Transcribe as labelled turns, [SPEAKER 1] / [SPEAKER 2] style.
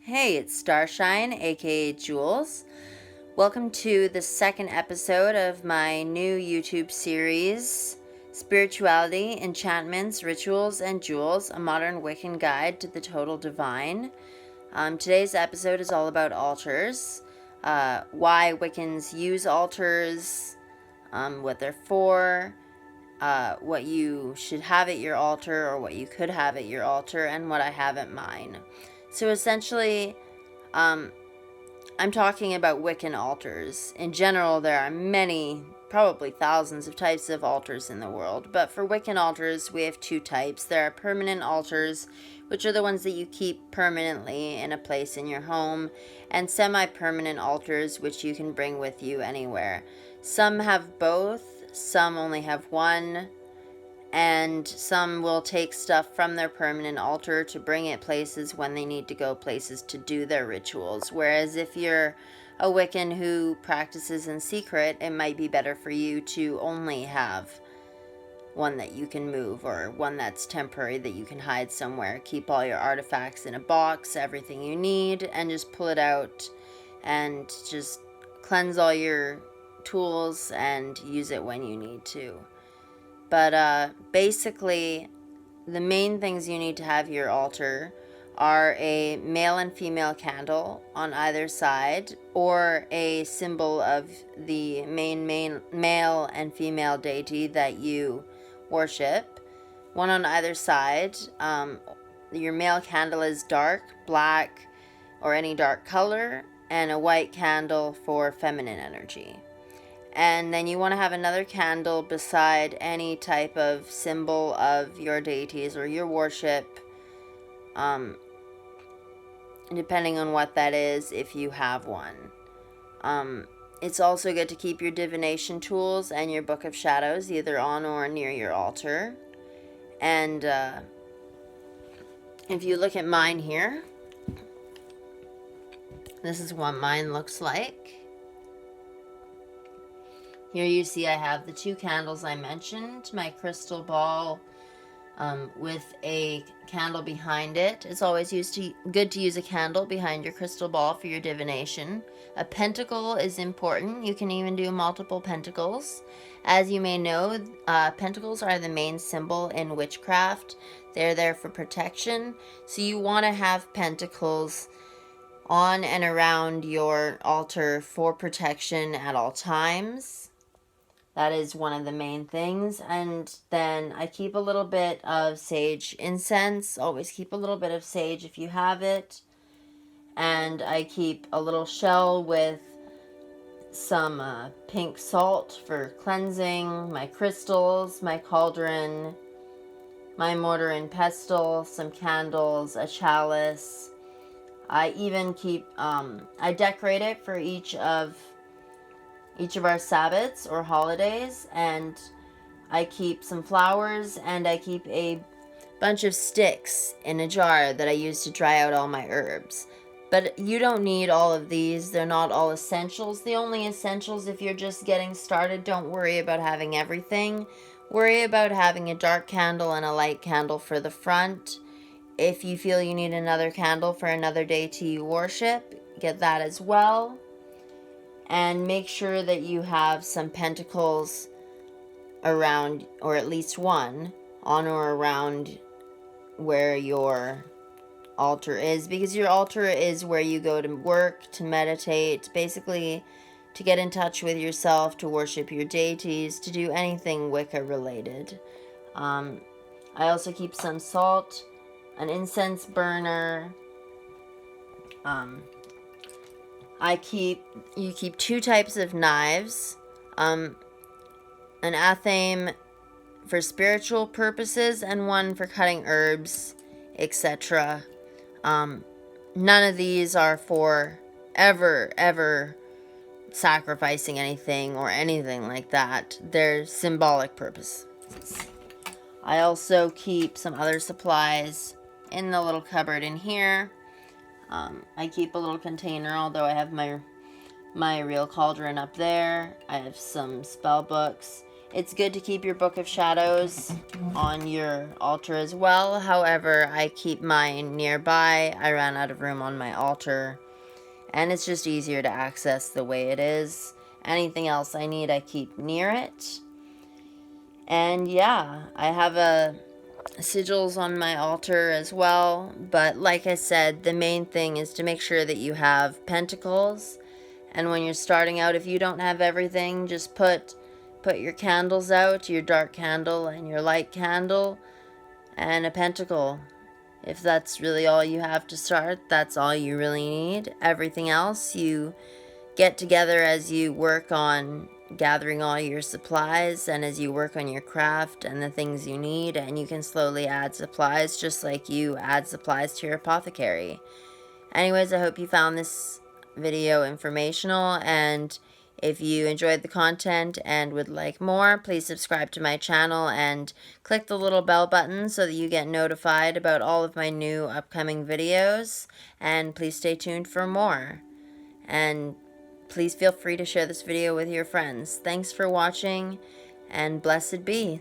[SPEAKER 1] Hey, it's Starshine, aka Jules. Welcome to the second episode of my new YouTube series, Spirituality, Enchantments, Rituals, and Jewels, a modern Wiccan guide to the total divine. Today's episode is all about altars, why Wiccans use altars, what they're for, what you should have at your altar or what you could have at your altar, and what I have at mine. So essentially, I'm talking about Wiccan altars. In general, there are many, probably thousands of types of altars in the world. But for Wiccan altars, we have two types. There are permanent altars, which are the ones that you keep permanently in a place in your home, and semi-permanent altars, which you can bring with you anywhere. Some have both, some only have one, and some will take stuff from their permanent altar to bring it places when they need to go places to do their rituals. Whereas if you're a Wiccan who practices in secret, it might be better for you to only have one that you can move, or one that's temporary that you can hide somewhere. Keep all your artifacts in a box, everything you need, and just pull it out and just cleanse all your tools and use it when you need to. But basically, the main things you need to have your altar are a male and female candle on either side, or a symbol of the main male and female deity that you worship, one on either side. Your male candle is dark, black, or any dark color, and a white candle for feminine energy. And then you want to have another candle beside any type of symbol of your deities or your worship, depending on what that is, if you have one. It's also good to keep your divination tools and your Book of Shadows either on or near your altar. And if you look at mine here, this is what mine looks like. Here you see I have the two candles I mentioned, my crystal ball with a candle behind it. It's always good to use a candle behind your crystal ball for your divination. A pentacle is important. You can even do multiple pentacles. As you may know, pentacles are the main symbol in witchcraft. They're there for protection. So you want to have pentacles on and around your altar for protection at all times. That is one of the main things. And then I keep a little bit of sage incense. Always keep a little bit of sage if you have it. And I keep a little shell with some pink salt for cleansing, my crystals, my cauldron, my mortar and pestle, some candles, a chalice. I even keep, I decorate it for each of our Sabbats or holidays, and I keep some flowers, and I keep a bunch of sticks in a jar that I use to dry out all my herbs. But you don't need all of these. They're not all essentials. The only essentials, if you're just getting started, don't worry about having everything. Worry about having a dark candle and a light candle for the front. If you feel you need another candle for another deity you worship, get that as well. And make sure that you have some pentacles around, or at least one, on or around where your altar is. Because your altar is where you go to work, to meditate, basically to get in touch with yourself, to worship your deities, to do anything Wicca related. I also keep some salt, an incense burner. You keep two types of knives, an athame for spiritual purposes and one for cutting herbs, etc. None of these are for ever sacrificing anything or anything like that. They're symbolic purposes. I also keep some other supplies in the little cupboard in here. I keep a little container, although I have my real cauldron up there. I have some spell books. It's good to keep your Book of Shadows on your altar as well. However, I keep mine nearby. I ran out of room on my altar, and it's just easier to access the way it is. Anything else I need, I keep near it. And yeah, I have sigils on my altar as well. But like I said, the main thing is to make sure that you have pentacles. And when you're starting out, if you don't have everything, just put your candles out, your dark candle and your light candle, and a pentacle. If that's really all you have to start, that's all you really need. Everything else you get together as you work on gathering all your supplies and as you work on your craft and the things you need, and you can slowly add supplies just like you add supplies to your apothecary. Anyways, I hope you found this video informational, and if you enjoyed the content and would like more, please subscribe to my channel and click the little bell button so that you get notified about all of my new upcoming videos, and please stay tuned for more. And please feel free to share this video with your friends. Thanks for watching, and blessed be.